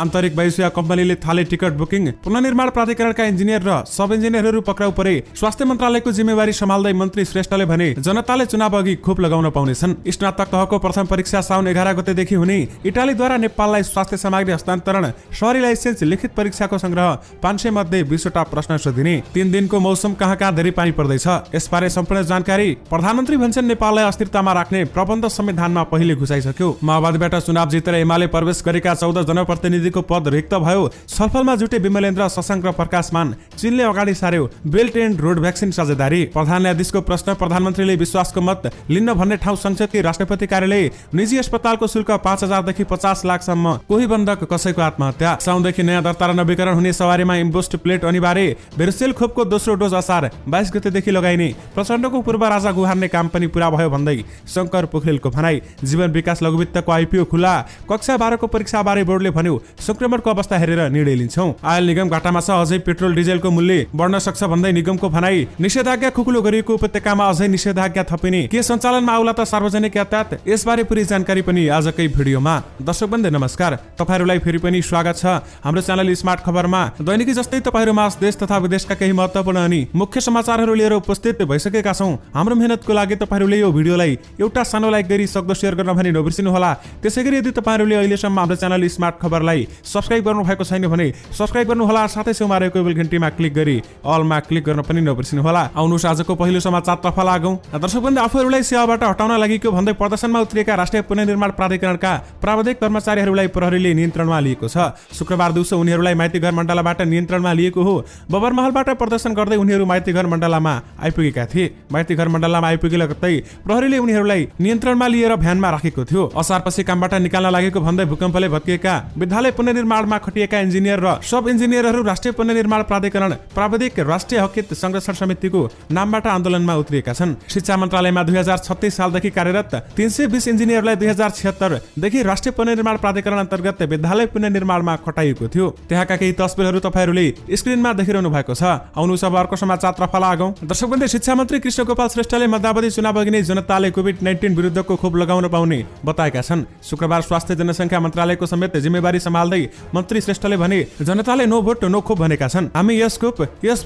आन्तरिक वायुसेवा कम्पनीले थाले टिकट बुकिङ। पुनर्निर्माण प्राधिकरणका इन्जिनियर र सब इन्जिनियरहरू पक्राउ परे। स्वास्थ्य मन्त्रालयको जिम्मेवारी सम्हाल्दै मन्त्री श्रेष्ठले भने जनताले चुनाव अघि खोप लगाउन पाउनेछन्। स्नातक तहको प्रथम परीक्षा साउन 11 गतेदेखि हुने। इटालीद्वारा नेपाललाई स्वास्थ्य सामग्री हस्तान्तरण, शहरी लाइसेन्स, लिखित परीक्षाको संग्रह, 500 मध्ये 20 वटा प्रश्न सोधिने। 3 दिनको मौसम कहाँ धेरै पानी पर्दैछ यसबारे सम्पूर्ण जानकारी। प्रधानमन्त्री भन्छन् नेपाललाई अस्थिरतामा राख्ने प्रबन्ध संविधानमा पहिले घुसाइसक्यो। माओवादीबाट चुनाव जितेर एमाले प्रवेश गरेका 14 जनप्रतिनिधिको पद रिक्त भयो। छलफलमा जुटे विमलेन्द्र, शशाङ्क र प्रकाशमान। चीनले अगाडि सार्यो बेल्ट एन्ड रोड भ्याक्सिन साझेदारी। प्रधान न्यायाधीशको प्रश्न, प्रधानमन्त्रीले विश्वासको मत लिन्न भन्ने ठाउँ संसदीय राष्ट्रपति कार्यालय। निजी अस्पतालको शुल्क 5,000 देखि 50 लाखसम्म। कोही बन्धक, कसैको आत्महत्या। साउनदेखि नयाँ दर्ता र नवीकरण हुने सवारीमा इम्बोस्ड प्लेट अनिवार्य। भेरोसेल खोपको दोस्रो डोज असार 22 गतेदेखि लगाइने। प्रचण्डको पूर्व राजा गुहार्ने काम पनि पूरा भयो भन्दै शङ्कर पोखरेलको भनाई। जीवन विकास लघुवित्तको आइपिओ खुला। कक्षा 12 को परीक्षाबारे बोर्डले भन्यो संक्रमणको अवस्था हेरेर निर्णय लिन्छौं। आयल निगम घाटामा छ, अझै पेट्रोल डिजेलको मूल्य बढ्न सक्छ भन्दै निगमको भनाई। निषेधाज्ञा खुकुलो गरिएको उपत्यकामा अझै निषेधाज्ञा थपिने। के सञ्चालनमा आउला त सार्वजनिक यातायात? यसबारे पूरी जानकारी पनि आजकै भिडियोमा। दर्शकवृन्द नमस्कार, तपाईहरुलाई फेरि पनि स्वागत छ हाम्रो च्यानल स्मार्ट खबरमा। दैनिकी जस्तै तपाईहरुमा देश तथा विदेशका केही महत्त्वपूर्ण अनि मुख्य समाचारहरू लिएर उपस्थित भइसकेका छौं। हाम्रो मेहनतको लागि तपाईहरुले यो भिडियोलाई एउटा सानो लाइक गरी सक्दो शेयर गर्न भनी नबिर्सिनु होला। त्यसैगरी यदि तपाईहरुले अहिलेसम्म हाम्रो च्यानल स्मार्ट खबरलाई सब्स्क्राइब गर्नु भएको छैन भने सब्स्क्राइब गर्नु होला। साथै छेउमा रहेको बेल घण्टीमा क्लिक गरी अलमा क्लिक गर्न पनि नबिर्सिनु होला। आउनुस् आजको पहिलो समाचारतर्फ लागौं। दर्शकवृन्द, आफूहरूलाई सेवाबाट हटाउन लागेको भन्दै प्रदर्शनमा उत्रिएका राष्ट्रिय पुनर्निर्माण प्राधिकरणका प्राविधिक कर्मचारीहरूलाई प्रहरीले नियन्त्रणमा लिएको छ। शुक्रबार दिउँसो उनीहरूलाई माइतीघर मण्डलाबाट नियन्त्रणमा लिएको हो। बबरमहलबाट प्रदर्शन गर्दै उनीहरू माइतीघर मण्डलामा आइपुगेका थिए। माइतीघर मण्डलामा आइपुगे लगत्तै प्रहरीले उनीहरूलाई नियन्त्रणमा लिएर भ्यानमा राखेको थियो। असारपछि कामबाट निकाल्न लागेको भन्दै भूकम्पले भत्किएका विद्यालय पुनर्निर्माणमा खटिएका इन्जिनियर र सब इन्जिनियरहरू राष्ट्रिय पुनर्निर्माण प्राधिकरण प्राविधिक राष्ट्रिय हकहित संरक्षण समितिको नामबाट आन्दोलनमा उत्रिएका छन्। शिक्षा मन्त्रालयमा 2036 सालदेखि कार्यरत 320 इन्जिनियरलाई 2076 देखि राष्ट्रिय पुनर्निर्माण प्राधिकरण अन्तर्गत विद्यालय पुनर्निर्माणमा खटाइएको थियो। त्यहाँका केही तस्बिरहरू तपाईहरुले स्क्रिनमा देखिरहनु भएको छ। आउनु अब अर्को समाचारतर्फ लागौं। दर्शकवृन्द, शिक्षा मन्त्री कृष्णगोपाल श्रेष्ठले मध्यावधि चुनाव अघि नै जनताले कोभिड-19 विरुद्धको खोप लगाउन पाउने बताएका छन्। शुक्रबार स्वास्थ्य जनसंख्या मन्त्रालयको समेत जिम्मेवारी सम्हाल्दै मन्त्री श्रेष्ठले भने जनताले नो भोट नो खोप भनेका छन्। हामी यस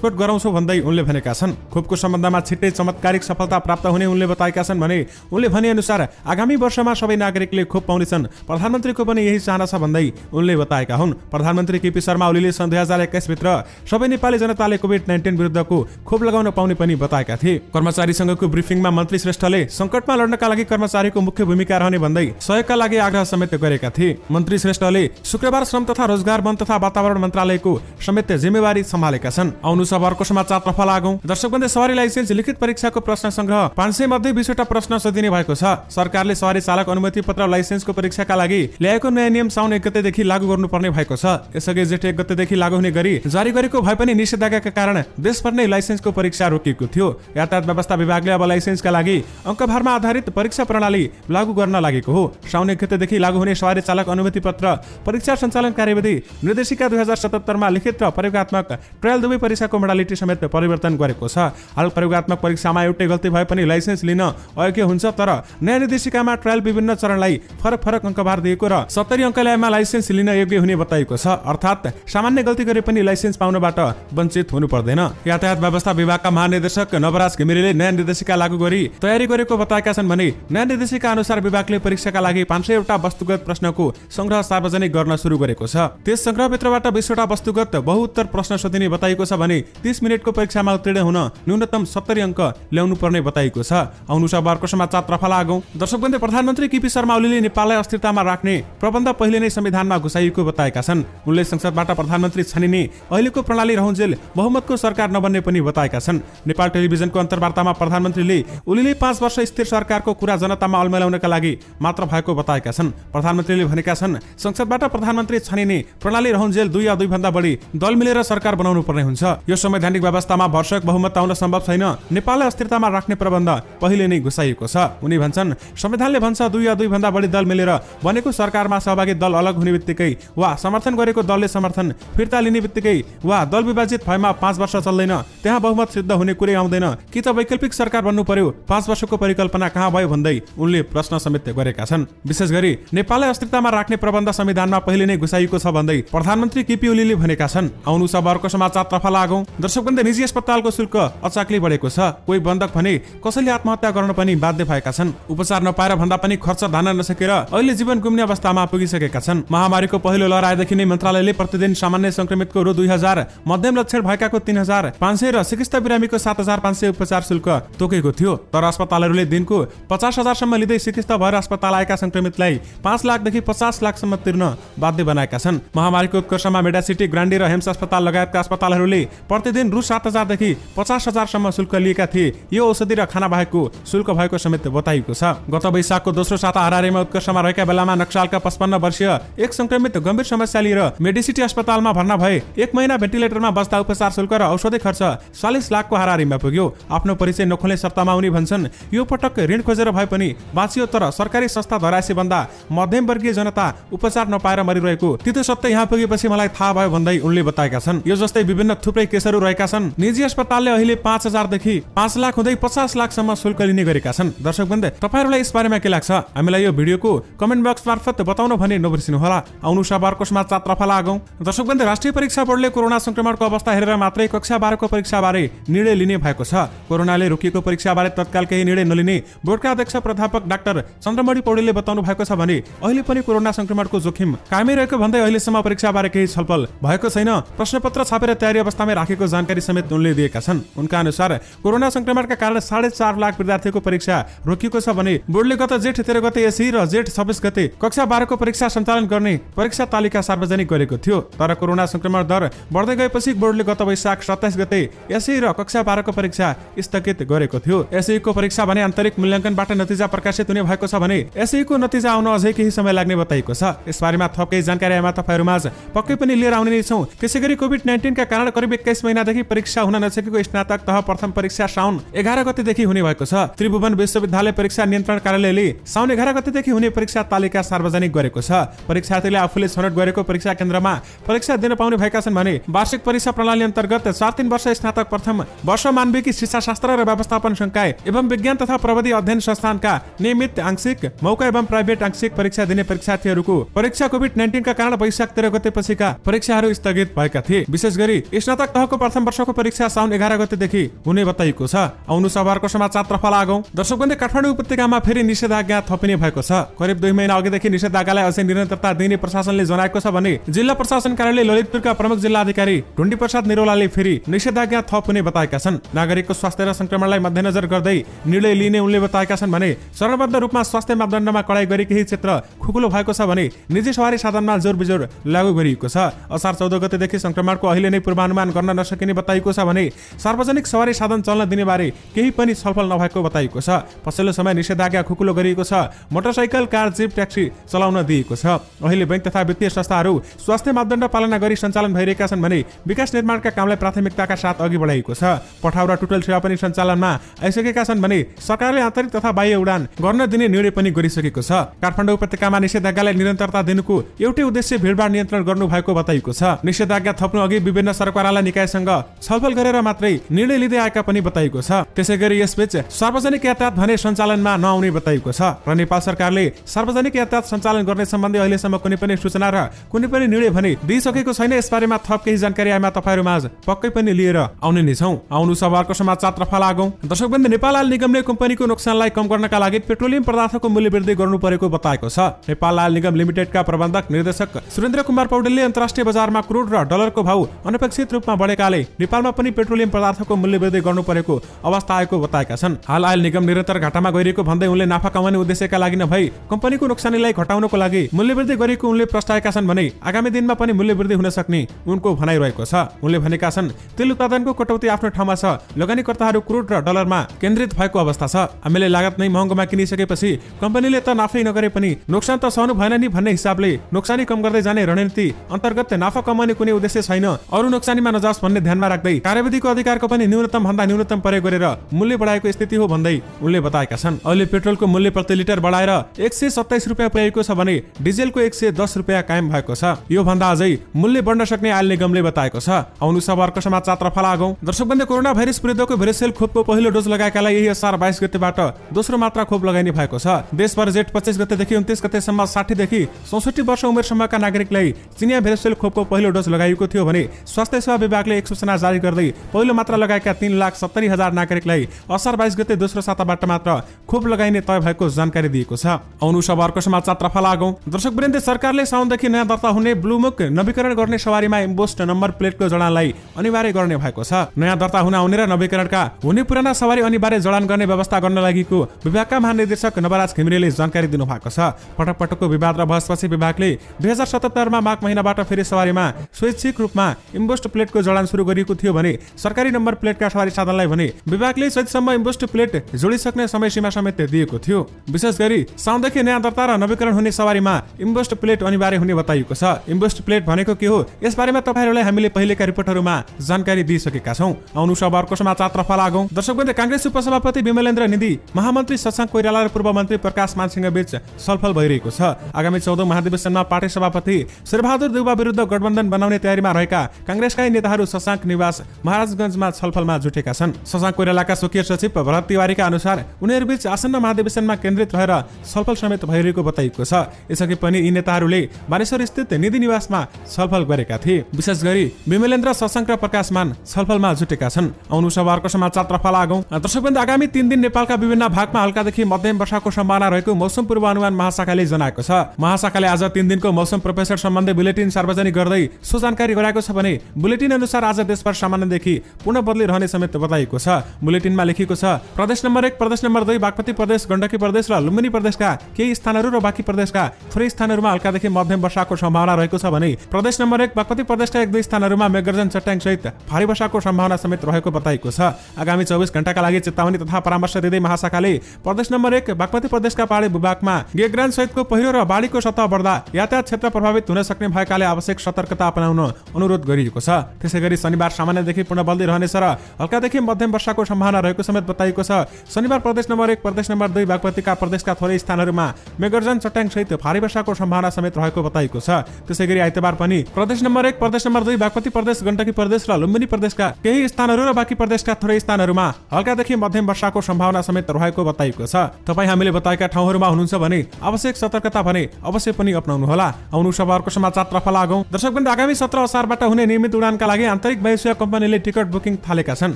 भोट गराउँछौं भन्दै उनले भनेका छन्। खोपको सम्बन्धमा छिट्टै चमत्कारिक सफलता प्राप्त हुने उनले बताएका छन् भने उनले भने अनुसार आगामी वर्षमा सबै नागरिकले खोप पाउनेछन्। प्रधानमन्त्रीको पनि यही चाहना छ भन्दै उनले बताएका हुन्। प्रधानमन्त्री केपी शर्मा ओलीले सन् 2021 भित्र सबै नेपाली जनताले कोभिड-19 विरुद्धको खोप लगाउन पाउने पनि बताएका थिए। कर्मचारीसँगको ब्रिफिङमा मन्त्री श्रेष्ठले संकटमा लड्नका लागि कर्मचारीको मुख्य भूमिका रहने भन्दै सहयोगका लागि आग्रह समेत गरेका थिए। मन्त्री श्रेष्ठले शुक्रबार श्रम तथा रोजगार, वन तथा वातावरण मन्त्रालयको समेत जिम्मेवारी सम्हालेका छन्। आउनु अब अर्को समाचारतर्फ लागौं। दर्शकवृन्द, सवारी लाइसेन्स लिखित परीक्षाको प्रश्न संग्रह 500 मध्ये 20 वटा प्रश्न सोधिने भएको छ। सरकारले सवारी चालक अनुमति पत्र लाइसेन्सको परीक्षाका लागि ल्याएको नयाँ नियम साउन 1 गतेदेखि लागू गर्नुपर्ने भएको छ। यसअघि जेठ 1 गतेदेखि लागू हुने गरी जारी गरेको भए पनि निषेधाज्ञाका कारण देशभर नै लाइसेन्सको परीक्षा रोकिएको थियो। यातायात व्यवस्था विभागले अब लाइसेन्सका लागि अङ्कभारमा आधारित परीक्षा प्रणाली लागू गर्न लागेको हो। साउन 1 गतेदेखि लागू हुने सवारी चालक अनुमति पत्र परीक्षा सञ्चालन कार्यविधि निर्देशिका 2077 मा लिखित र प्रयोगात्मक ट्रायल दुवै परीक्षाको मोडालिटी समेत परिवर्तन गरेको छ। हाल प्रयोगात्मक परीक्षामा एउटै गल्ती भए पनि लाइसेन्स लिन अयोग्य हुन्छ, तर नयाँ निर्देशिकामा ट्रायल विभिन्न चरणलाई फरक अङ्कभार दिएको र 70 अङ्क ल्याएमा लाइसेन्स लिन योग्य हुने बताइएको छ। अर्थात् सामान्य गल्ती गरे पनि लाइसेन्स पाउनबाट वञ्चित हुनु पर्दैन। यातायात व्यवस्था विभागका महानिर्देशक नवराज घिमिरेले नयाँ निर्देशिका लागू गरी तयारी गरेको बताएका छन् भने नयाँ निर्देशिका अनुसार विभागले परीक्षाका लागि 500 वटा वस्तुगत प्रश्नको संग्रह सार्वजनिक गर्न सुरु गरेको छ। त्यस संग्रहभित्रबाट 20 वटा वस्तुगत बहुउत्तर प्रश्न सोधिने बताइएको छ भने 30 मिनेटको परीक्षामा उत्तीर्ण हुन न्यूनतम 70 अङ्क ल्याउनु पर्ने बताइएको छ। आउनु अब अर्को समाचारतर्फ लागौं। दर्शकवृन्द, प्रधानमन्त्री केपी शर्मा ओलीले नेपाललाई अस्थिरतामा राख्ने प्रबन्ध पहिले नै संविधानमा घुसाइएको बताएका छन्। उनले संसदबाट प्रधानमन्त्री छानिने अहिलेको प्रणाली रहुन्जेल बहुमतको सरकार नबन्ने पनि बताएका छन्। नेपाल टेलिभिजनको अन्तर्वार्तामा प्रधानमन्त्रीले ओलीले 5 वर्ष स्थिर सरकारको कुरा जनतामा अल्मल्याउनका लागि मात्र भएको बताएका छन्। प्रधानमन्त्रीले भनेका छन् संसदबाट प्रधानमन्त्री छानिने प्रणाली रहुन्जेल 2 या 2 भन्दा बढी दल मिलेर सरकार बनाउनु पर्ने हुन्छ। यो संवैधानिक व्यवस्थामा भरसक बहुमत आउन सम्भव छैन। नेपाललाई अस्थिरतामा राख्ने प्रबन्ध पहिले नै घुसाइएको छ। उनी भन्छन् संविधानले भन्छ 2 या 2 भन्दा बढी दल मिलेर बनेको सरकारमा सहभागी दल अलग हुने बित्तिकै वा समर्थन गरेको दलले समर्थन फिर्ता लिने बित्तिकै वा दल विभाजित भएमा 5 वर्ष चल्दैन, त्यहाँ बहुमत सिद्ध हुने कुरै आउँदैन। कि त वैकल्पिक सरकार बन्नु पर्यो? 5 वर्षको परिकल्पना कहाँ भयो भन्दै उनले प्रश्न समेत गरेका छन्। विशेष गरी नेपाललाई अस्थिरतामा राख्ने प्रबन्ध संविधानमा पहिले अहिले नै घुसाइएको छ भन्दै प्रधानमन्त्री केपी ओलीले भनेका छन्। आउनु सब अर्को समाचारतर्फ लागौं। दर्शकवृन्द, निजी अस्पतालको शुल्क अचाकले बढेको छ। कोही बन्धक भने कसैले आत्महत्या गर्न पनि बाध्य भएका छन्। उपचार नपाएर भन्दा पनि खर्च धान्न नसकेर अहिले जीवन गुम्ने अवस्थामा पुगिसकेका छन्। महामारीको पहिलो लहर आएदेखि नै मन्त्रालयले प्रतिदिन सामान्य संक्रमितको रु 2000, मध्यम लक्षण भएकाको 3500 र चिकित्सा बिरामीको 7500 उपचार शुल्क तोकेको थियो। तर अस्पतालहरूले दिनको 50,000 सम्म लिँदै चिकित्सा भएर अस्पताल आएका संक्रमितलाई 5 लाखदेखि 50 लाखसम्म तिर्न बाध्य बनाएका छन्। महामारीको उत्कर्षमा मेडासिटी, ग्रान्डी र हेम्स अस्पताल लगायतका अस्पतालहरूले प्रतिदिन रु 7,000 देखि 50,000 सम्म शुल्क लिएका थिए। यो औषधि र खाना बाहेकको शुल्क भएको समेत बताइएको छ। गत वैशाखको दोस्रो साता हरारेमा उत्कर्षमा रहेका बेलामा नक्सालका 55 वर्षीय एक संक्रमित गम्भीर समस्या लिएर मेडिसिटी अस्पतालमा भर्ना भए। 1 महिना भेन्टिलेटरमा बस्दा उपचार शुल्क र औषधि खर्च 40 लाखको हाराहारीमा पुग्यो। आफ्नो परिचय नखोल्ने शर्तमा उनी भन्छन्, यो पटक ऋण खोजेर भए पनि बाँचियो, तर सरकारी संस्था धराएसी भन्दा मध्यम वर्गीय जनता उपचार नपाएर मरिरहेको तितो सत्य यहाँ पुगेपछि मलाई थाहा भयो भन्दै उनले बताएका छन्। यो जस्तै विभिन्न थुप्रै केसहरू रहेका छन्। निजी अस्पतालले अहिले 5,000 देखि 5 लाख हुँदै 50 लाखसम्म शुल्क लिने गरेका छन्। दर्शकवृन्द, तपाईहरुलाई यस बारेमा के लाग्छ? हामीलाई यो भिडियोको कमेन्ट बक्स मार्फत बताउन भने नबिर्सिनु होला। आउनु सबरको समाचारतर्फ लागौं। दर्शकवृन्द, राष्ट्रिय परीक्षा बोर्डले कोरोना संक्रमणको अवस्था हेरेर मात्रै कक्षा 12 को परीक्षाबारे निर्णय लिने भएको छ। कोरोनाले रोकिएको परीक्षाबारे तत्काल केही निर्णय नलिने बोर्डका अध्यक्ष प्राध्यापक डाक्टर चन्द्रमणि पौडेलले बताउनु भएको छ भने अहिले पनि कोरोना संक्रमणको जोखिम कायमै रहेको भन्दै अहिलेसम्म परीक्षाबारे केही छलफल भएको छैन। प्रश्नपत्र छापेर तयारी अवस्थामै राखेको जानकारी समेत उनले दिएका छन्। उनका अनुसार कोरोना संक्रमणका कारण 4.5 लाख विद्यार्थीको परीक्षा रोकिएको छ भने बोर्डले गत जेठ 13 गते एसई र जेठ 26 गते कक्षा 12 को परीक्षा सञ्चालन गर्ने परीक्षा तालिका सार्वजनिक गरेको थियो। तर कोरोना संक्रमण दर बढ्दै गएपछि बोर्डले गत वैशाख 27 गते एसई र कक्षा 12 को परीक्षा स्थगित गरेको थियो। एसई को परीक्षा भने आन्तरिक मूल्याङ्कनबाट नतिजा प्रकाशित हुने भएको छ भने एसई को नतिजा आउन अझै केही समय लाग्ने बताइएको छ। यसबारेमा थप केही जानकारी आएमा तपाईहरुमाझ पक्कै पनि लिएर आउने नै छौं। त्यसैगरी कोभिड-19 का कारण करिब 21 महिनादेखि परीक्षा हुन नसकेको स्नातक तह प्रथम परीक्षा साउन 11 गतेदेखि हुने भएको छ। त्रिभुवन विश्वविद्यालय परीक्षा नियन्त्रण कार्यालयले साउन 11 गतेदेखि हुने परीक्षा तालिका सार्वजनिक गरेको छ। परीक्षार्थीले आफूले छनौट गरेको परीक्षा केन्द्रमा परीक्षा दिन पाउने भएका छन् भने वार्षिक परीक्षा प्रणाली अन्तर्गत 4-3 वर्ष स्नातक प्रथम वर्ष मानविकी शिक्षाशास्त्र र व्यवस्थापन संकाय एवं विज्ञान तथा प्रविधि अध्ययन संस्थानका नियमित आंशिक मौका एवं प्राइभेट आंशिक परीक्षा दिने परीक्षार्थीहरूको परीक्षा कोभिड-19 का कारण वैशाख 13 गते पछिका परीक्षाहरू स्थगित भएका थिए। विशेष गरी स्नातक तहको प्रथम वर्षको परीक्षा साउन 11 गतेदेखि हुने बताइएको छ। आउनु सबरको समाचारतर्फ लागौं। दर्शकवृन्द, काठमाडौँ उपत्यकामा फेरि निषेधाज्ञा थपिने भएको छ। करिब 2 महिना अघिदेखि निषेधाज्ञालाई अझै निरन्तरता दिने प्रशासनले जनाएको छ भने जिल्ला प्रशासन कार्यालय ललितपुरका प्रमुख जिल्ला अधिकारी ढुण्डी प्रसाद निरोलाले फेरि निषेधाज्ञा थप हुने बताएका छन्। नागरिकको स्वास्थ्य र संक्रमणलाई मध्यनजर गर्दै निर्णय लिने उनले बताएका छन् भने चरणबद्ध रूपमा स्वास्थ्य मापदण्डमा कडाई गरी केही क्षेत्र खुकुलो भएको छ भने निजी सवारी साधनमा जोर बिजोर लागू गरिएको छ। असार 14 गतेदेखि संक्रमणको अहिले नै पूर्वानुमान गर्न नसकिने बताइएको छ भने सार्वजनिक सवारी साधन चल्न दिने बारे केही पनि छलफल नभएको बताइएको छ। पछिल्लो समय निषेधाज्ञा खुकुलो गरिएको छ। मोटरसाइकल, कार, जीप, ट्याक्सी चलाउन दिएको छ। अहिले बैंक तथा वित्तीय संस्थाहरू स्वास्थ्य मापदण्ड पालना गरी सञ्चालन भइरहेका छन् भने विकास निर्माणका कामलाई प्राथमिकताका साथ अघि बढाइएको छ। पठाउ र टुटल सेवा पनि सञ्चालनमा आइसकेका छन् भने सरकारले आन्तरिक तथा बाह्य उडान गर्न दिने निर्णय पनि गरिसकेको छ। काठमाडौँ उपत्यकामा निषेधाज्ञालाई निरन्तरता दिनुको एउटै उद्देश्य भिडभाड नियन्त्रण गर्नु भएको बताइएको छ। निषेधाज्ञा थप्नु अघि विभिन्न सरकारवाला निकायसँग छलफल गरेर मात्रै निर्णय लिँदै आएका पनि बताइएको छ। त्यसैगरी यसबीच सार्वजनिक यातायात भने सञ्चालनमा नआउने बताइएको छ र नेपाल सरकारले सार्वजनिक यातायात सञ्चालन गर्ने सम्बन्धी अहिलेसम्म कुनै पनि सूचना र कुनै पनि निर्णय भने दिइसकेको छैन। यसबारेमा थप केही जानकारी आएमा तपाईहरुमाझ पक्कै पनि लिएर आउने नै छौं। आउनु सबरको समाचारतर्फ लागौं। दर्शकवृन्द, नेपाल आयल निगमले कम्पनीको नोक्सानलाई कम गर्नका लागि पेट्रोलियम पदार्थको मूल्य वृद्धि गर्नु परेको बताएको छ। नेपाल आयल निगम लिमिटेडका प्रबन्धक निर्देशक सुरेन्द्र कुमार पौडेलले अन्तर्राष्ट्रिय बजारमा क्रुड र डलरको भाउ अनपेक्षित रूपमा बढेकाले नेपालमा पनि पेट्रोलियम पदार्थको मूल्य वृद्धि गर्नु परेको अवस्था आएको बताएका छन्। हाल आयल निगम निरन्तर घाटामा गइरहेको भन्दै उनले नाफा कमाउने उद्देश्यका लागि नभई कम्पनीको नोक्सानीलाई घटाउनको लागि मूल्य वृद्धि गरेको उनले प्रस्ताएका छन् भने आगामी दिनमा पनि मूल्य वृद्धि हुन सक्ने उनको भनाइरहेको छ। उनले भनेका छन्, तेल उत्पादनको कटौती आफ्नो ठाउँमा छ, लगानीकर्ताहरू क्रुड र डलरमा केन्द्रित भएको अवस्था छ। हामीले लागत नै महँगोमा किनिसकेपछि कम्पनीले त नाफै नगरे पनि नोक्सान त सहनु भएन नि भन्ने हिसाबले नोक्सानी कम गर्दै जाने रणनीति अन्तर्गत नाफा कमाउने कुनै उद्देश्य छैन। अरू नोक्सानीमा नजाओस् भन्ने ध्यानमा राख्दै कार्यविधिको अधिकारको पनि न्यूनतम भन्दा न्यूनतम प्रयोग गरेर मूल्य बढाएको स्थिति हो भन्दै उनले बताएका छन्। अहिले पेट्रोलको मूल्य प्रति लिटर बढाएर 127 रुपियाँ पुगेको छ भने डिजेलको 110 रुपियाँ कायम भएको छ। यो भन्दा अझै मूल्य बढ्न सक्ने आयल निगमले बताएको छ। आउनु सबरको समाचारतर्फ लागौं। दर्शकवृन्द, कोरोना भाइरस विरुद्धको भेरिसेल खोपको पहिलो डोज लगाएकालाई यही असार 22 गतेबाट दोस्रो मात्रा खोप लगाइने भएको छ। देशभर जेठ 25 गतेदेखि 29 गतेसम्म 60 देखि 64 वर्ष वर्ष उमेरसम्मका नागरिकलाई चिनिया भेरिसेल खोपको पहिलो डोज लगाइएको थियो भने स्वास्थ्य सेवा विभागले एक सूचना जारी गर्दै पहिलो मात्रा लगाएका 3,70,000 नागरिकलाई असार 22 गते दोस्रो साताबाट मात्र खोप लगाइने तय भएको जानकारी दिएको छ। आउनु सब अर्को समाचार तर्फ लागौं। दर्शकवृन्द, सरकारले साउनदेखि नयाँ दर्ता हुने ब्लूमुक नवीकरण गर्ने सवारीमा इम्बोस्ड नम्बर प्लेटको जडानलाई अनिवार्य गर्ने भएको छ। नयाँ दर्ता हुन आउने र नवीकरणका हुने पुराना सवारी अनिवार्य जडान गर्ने व्यवस्था गर्न लागेको विभागका महानिर्देशक नवराज घिमिरेले जानकारी दिनु भएको छ। पटक पटकको विवाद र बहसपछि विभागले 2077 मा माघ महिनाबाट फेरि सवारीमा स्वैच्छिक रूपमा इम्बोस्ड प्लेटको जडान सुरु गरिएको थियो भने सरकारी नम्बर प्लेटका सवारी साधनलाई भने विभागले चैतसम्म इम्बोस्ड प्लेट जोडिसक्ने समय सीमा समेत दिएको थियो। विशेष गरी साउनदेखि नयाँ दर्ता र नवीकरण हुने सवारीमा इम्बोस्ड प्लेट अनिवार्य हुने बताइएको छ। इम्बोस्ड प्लेट भनेको के हो, यसबारेमा तपाईहरुलाई हामीले पहिलेका रिपोर्टहरुमा जानकारी दिइसकेका छौं। आउनु सब अर्को समाचार तर्फ लागौं। दर्शकवृन्द, कांग्रेस उपसभापति विमलेन्द्र निधि, महामन्त्री शशाङ्क कोइराला र पूर्व मन्त्री प्रकाश मानसिंह बीच छलफल भइरहेको छ। आगामी 14औं महाधिवेशनमा पार्टी सभापति शेरबहादुर देउवा विरुद्ध गठबन्धन बनाउने तयारीमा रहेका कांग्रेसका नेताहरू शशाङ्क निवास महाराजगञ्जमा छलफलमा जुटेका छन्। शशाङ्क कोइरालाका स्वकीय सचिव भरत तिवारीका अनुसार उनीहरूबीच आसन्न महाधिवेशनमा केन्द्रित रहेर छलफल समेत भइरहेको बताइएको छ। यसअघि पनि यी नेताहरूले बानेश्वर स्थित निधि निवासमा छलफल गरेका थिए। विशेष गरी विमलेन्द्र, शशाङ्क र प्रकाश मान छलफलमा जुटेका छन्। आउनु सब अर्को समाचार तर्फ लागौं। दर्शकवृन्द, आगामी 3 दिन नेपालका विभिन्न भागमा हल्कादेखि मध्यम वर्षाको सम्भावना रहेको मौसम पूर्वानुमान महाशाखाले जनाएको छ। महाशाखाले आज 3 दिनको मौसम प्रोफेसर सम्बन्धी बुलेटिन सार्वजनिक गर्दै सो जानकारी गराएको छ भने बुलेटिन अनुसार आज देशभर सामान्यदेखि पूर्ण बदली रहने समेत बताइएको छ। बुलेटिनमा लेखिएको छ, प्रदेश नम्बर 1, प्रदेश नम्बर 2, बागमती प्रदेश, गण्डकी प्रदेश र लुम्बिनी प्रदेशका केही स्थानहरू र बाँकी प्रदेशका थोरै स्थानहरूमा हल्कादेखि मध्यम वर्षाको सम्भावना रहेको छ भने प्रदेश नम्बर 1, बागमती प्रदेशका 1-2 स्थानहरूमा मेघगर्जन, चट्याङ सहित भारी वर्षाको सम्भावना समेत रहेको बताइएको छ। आगामी 24 घण्टाका लागि चेतावनी तथा परामर्श दिँदै महाशाखाले प्रदेश नम्बर 1, बागमती प्रदेशका पहाडी भूभागमा गेग्रान सहितको पहिरो र बाढीको सतह बढ्दा यातायात क्षेत्र प्रभावित हुन सक्ने भएकाले आवश्यक सतर्कता अपनाउन अनुरोध गरिएको छ। त्यसैगरी शनिबार सामान्यदेखि पूर्ण बदली रहनेछ र हल्कादेखि मध्यम वर्षाको सम्भावना रहेको समेत बताइएको छ। शनिबार प्रदेश नम्बर 1, प्रदेश नम्बर 2, बागमतीका प्रदेशका थोरै स्थानहरूमा मेघगर्जन, चट्याङ सहित भारी वर्षाको सम्भावना समेत रहेको बताइएको छ। त्यसैगरी आइतबार पनि प्रदेश नम्बर 1, प्रदेश नम्बर 2, बागमती प्रदेश, गण्डकी प्रदेश र लुम्बिनी प्रदेशका केही स्थानहरू र बाँकी प्रदेशका थोरै स्थानहरूमा हल्कादेखि मध्यम वर्षाको सम्भावना समेत रहेको बताइएको छ। तपाई हामीले बताएका ठाउँहरूमा हुनुहुन्छ भने आवश्यक सतर्कता भने अवश्य पनि अपनाउनु होला। आउनु सब अर्को समाचार तर्फ लागौं। दर्शकवृन्द, आगामी 17 असारबाट हुने नियमित उडानका लागि आन्तरिक वायुसेवा कम्पनीले टिकट बुकिङ थालेका छन्।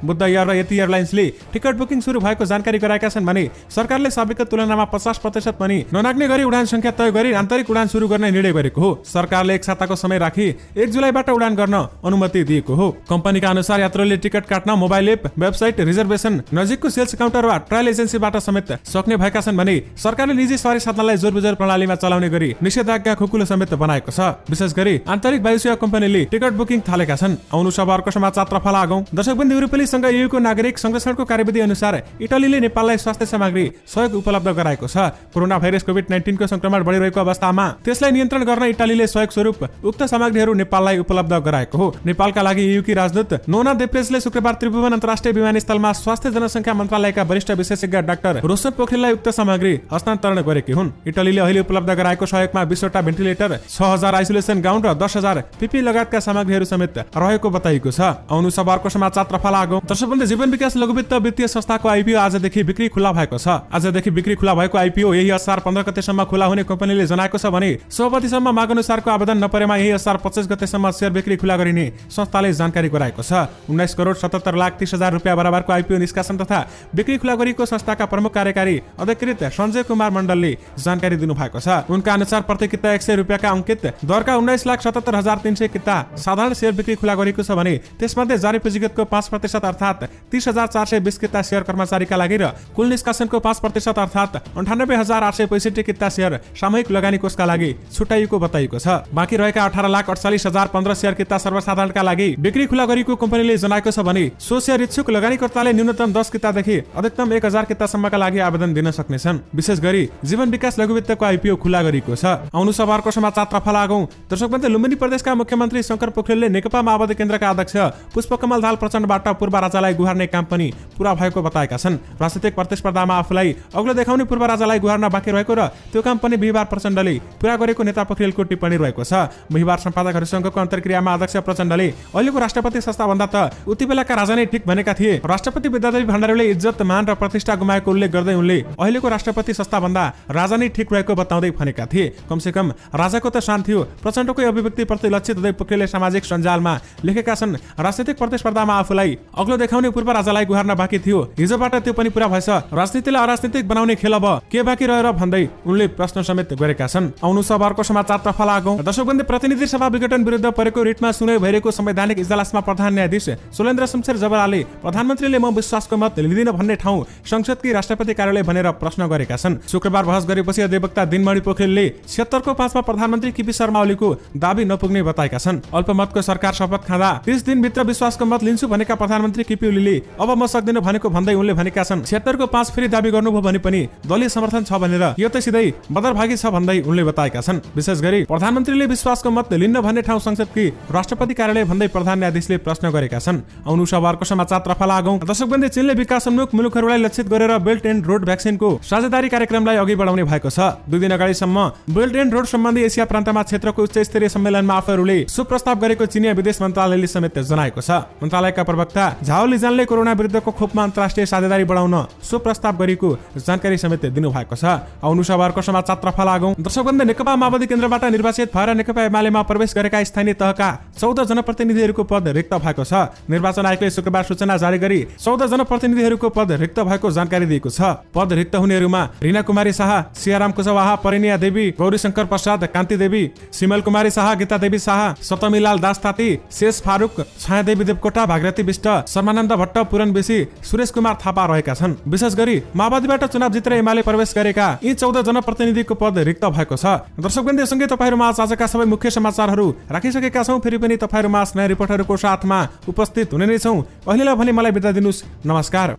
बुद्ध एयर र यति एयरलाइन्सले टिकट बुकिङ सुरु भएको जानकारी गराएका छन् भने सरकारले साबिकको तुलनामा 50% पनि ननाग्ने गरी उडान संख्या तय गरी आन्तरिक उडान सुरु गर्ने निर्णय गरेको हो। सरकारले एक साताको समय राखी 1 जुलाईबाट उडान गर्न अनुमति दिएको हो। कम्पनीका अनुसार यात्रुले टिकट काट्न मोबाइल एप, वेबसाइट, रिजर्भेसन, नजिकको सेल्स काउन्टर वा ट्रायल एजेन्सीबाट समेत सक्ने भएका छन् भने सरकारले निजी सवारी साधनलाई जोरबुजर प्रणालीमा चलाउने गरी निषेधाज्ञा खुकुलो समेत बनाएको छ। विशेष गरी आन्तरिक वायुसेवा कम्पनीले टिकट बुकिङ थालेका छन्। आउनु सब अर्को समाचार तर्फ लागौं। दर्शकवृन्द, युरोपेली संघ ईयूको नागरिक संरक्षणको कार्यविधि अनुसार इटालीले नेपाललाई स्वास्थ्य सामग्री सहयोग उपलब्ध गराएको छ। कोरोना भाइरस कोभिड-19 को संक्रमण बढिरहेको अवस्थामा त्यसलाई नियन्त्रण गर्न इटालीले सहयोग स्वरूप उक्त सामग्रीहरू नेपाललाई उपलब्ध गराएको हो। नेपालका लागि ईयूकी राजदूत नोना देप्रेसले शुक्रबार त्रिभुवन अन्तर्राष्ट्रिय विमानस्थलमा स्वास्थ्य जनसंख्या मन्त्रालयका वरिष्ठ विशेषज्ञ डाक्टर रोशन पोखरेललाई उक्त सामग्री हस्तान्तरण गरेकी हुन्। इटालीले अहिले उपलब्ध गराएको सहयोगमा 20 वटा भेन्टिलेटर, 6000 आइसोलेसन गाउन र 10,000 पीपी लगायतका सामग्रीहरू समेत रहेको बताइएको छ। आउनु सब अर्को समाचार तर्फ लागौं। दर्शकवृन्द, जीवन विकास लघुवित्त वित्तीय संस्थाको आईपीओ आजदेखि बिक्री खुला भएको छ। आजदेखि बिक्री खुला भएको आईपीओ यही असार 15 गतेसम्म खुला हुने कम्पनीले जनाएको छ भने सभापतिसम्म माग अनुसारको आवेदन नपरेमा यही असार 25 गतेसम्म शेयर बिक्री खुला गरिने संस्थाले जानकारी गराएको छ। 19,77,30,00,000 रुपियाँ बराबरको आईपीओ निष्कासन तथा बिक्री खुला गरेको संस्थाका प्रमुख कार्यकारी अधिकृत सञ्जय कुमार मण्डलले जानकारी दिनु भएको छ। उनका अनुसार प्रति किता 100 रुपियाँका अंकित दरका 19,77,300 किता साधारण शेयर बिक्री खुला गरेको छ भने त्यसमध्ये जारी पुँजीगतको 5% अर्थात् 30,420 किता शेयर कर्मचारीका लागि र कुल निष्कासनको 5% अर्थात् 98,865 किता शेयर सामूहिक लगानी कोषका लागि छुट्याइएको बताइएको छ। बाँकी रहेका 18,48,015 शेयर किता सर्वसाधारणका लागि बिक्री खुला गरेको कम्पनीले जनाएको छ भने सो शेयर इच्छुक लगानीकर्ताले न्यूनतम 10 कितादेखि अधिकतम 1,000 कितासम्मका लागि आवेदन दिन सक्नेछन्। विशेष गरी जीवन विकास लघुवित्तको आईपीओ खुला गरिएको छ। आउनु सब अर्को समाचार तर्फ लागौं। दर्शकवृन्द, लुम्बिनी प्रदेशका मुख्यमन्त्री शंकर पोखरेलले नेकपा माओवादी केन्द्रका अध्यक्ष पुष्पकमल दाहाल प्रचण्डबाट पूर्व राजालाई गुहार्ने काम पनि पूरा भएको बताएका छन्। राजनीतिक प्रतिस्पर्धामा आफूलाई अग्लो देखाउने पूर्व राजालाई गुहार्न बाँकी रहेको र त्यो काम पनि बिहीबार प्रचण्डले पूरा गरेको नेता पोखरेलको टिप्पणी रहेको छ। बिहीबार सम्पादकहरूसँगको अन्तर्क्रियामा अध्यक्ष प्रचण्डले अहिलेको राष्ट्रपति संस्था भन्दा त उति बेलाका राजा नै ठिक भनेका थिए। राष्ट्रपति विद्यादेवी भण्डारीले इज्जत, मान र प्रतिष्ठा गुमाएको उल्लेख गर्दै उनले अहिलेको राष्ट्रपति संस्था भन्दा राजा नै ठिक रहेको बताउँदै भनेका थिए। कमसेकम एकदम राजाको त शान थियो। प्रचण्डकै अभिव्यक्तिप्रति लक्षित हुँदै पोखरेलले सामाजिक सञ्जालमा लेखेका छन्, राजनीतिक प्रतिस्पर्धामा आफूलाई अग्लो देखाउने पूर्व राजालाई गुहार्न बाँकी थियो, हिजोबाट त्यो पनि पूरा भएछ। राजनीतिलाई अराजनीतिक बनाउने खेल अब के बाँकी रहेर भन्दै उनले प्रश्न समेत गरेका छन्। आउनु सबरको समाचारतर्फ लागौं। दर्शकवृन्द, प्रतिनिधि सभा विघटन विरुद्ध परेको रिटमा सुनवाई भइरहेको संवैधानिक इजलासमा प्रधान न्यायाधीश सुलेन्द्र शमशेर जबराले प्रधानमन्त्रीले म विश्वासको मत लिँदिन भन्ने ठाउँ संसदकी राष्ट्रपति कार्यालय भनेर प्रश्न गरेका छन्। शुक्रबार बहस गरेपछि अधिवक्ता दिनमणि पोखरेलले 76 को 5 मा प्रधानमन्त्री केपी शर्मा ओलीको दाबी नपुग्ने बताएका छन्। अल्पमतको सरकार शपथ खाँदा 30 दिनभित्र विश्वासको मत लिन्छु भनेका प्रधानमन्त्री केपी ओलीले अब म सक्दिन भनेको भन्दै उनले भनेका छन् 76 को 5 फेरि दाबी गर्नुभयो भने पनि दलीय समर्थन छ भनेर यो त सिधै बदरभागी छ भन्दै उनले बताएका छन्। विशेष गरी प्रधानमन्त्रीले विश्वासको मत लिन्न भन्ने ठाउँ संसदकी राष्ट्रपति कार्यालय भन्दै प्रधान न्यायाधीशले प्रश्न गरेका छन्। आउनु सबरको समाचारतर्फ लागौं। दर्शकवृन्द, चीनले विकासोन्मुख मुलुकहरूलाई लक्षित गरेर बेल्ट एन्ड रोड भ्याक्सिनको साझेदारी कार्यक्रमलाई अघि बढाउने भएको छ। 2 दिन अगाडिसम्म बेल्ट एन्ड रोड सम्बन्धी एसिया प्रान्तमा क्षेत्रको उच्च स्तरीय सम्मेलनमा आफूहरूले सुप्रस्ताव गरेको चिनिया विदेश मन्त्रालयले समेत जनाएको छ। मन्त्रालयका प्रवक्ता झाओ लिजानले कोरोना विरुद्धको खोपमा अन्तर्राष्ट्रिय साझेदारी बढाउन सुप्रस्ताव गरेको जानकारी समेत दिनुभएको छ। आउनु सबरको समाचारतर्फ लागौं। दर्शकवृन्द, नेकपा माओवादी केन्द्रबाट निर्वाचित भएर नेकपा एमालेमा प्रवेश गरेका स्थानीय तहका 14 जनप्रतिनिधिहरूको पद रिक्त भएको छ। निर्वाचन आयोगले शुक्रबार सूचना जारी गरी 14 जनप्रतिनिधिहरूको पद रिक्त भएको जानकारी दिएको छ। पद रिक्त हुनेहरूमा रीना कुमारी शाह, सियाराम कुशवाहा, परिणिया देवी, गौरी शंकर प्रसाद, कान्ति देवी, सिमल कुमारी शाह, गीता देवी शाह, सतमीलाल दास ताती, शेष फारूक, छायादेवी देवकोटा, भागरथी विष्ट, शर्मानन्द भट्ट, पुरन बेसी, सुरेश कुमार थापा रहेका छन्। विशेष गरी माओवादीबाट चुनाव जितेर एमाले प्रवेश गरेका यी 14 जनप्रतिनिधिको पद रिक्त भएको छ। दर्शकवृन्द, सँगै तपाईहरुमा आजका सबै मुख्य समाचारहरू राखिसकेका छौं। फेरि पनि तपाईहरुमा नयाँ रिपोर्टहरूको साथमा उपस्थित हुने नै छौं। अहिलेलाई भने मलाई बिदा दिनुस्। नमस्कार।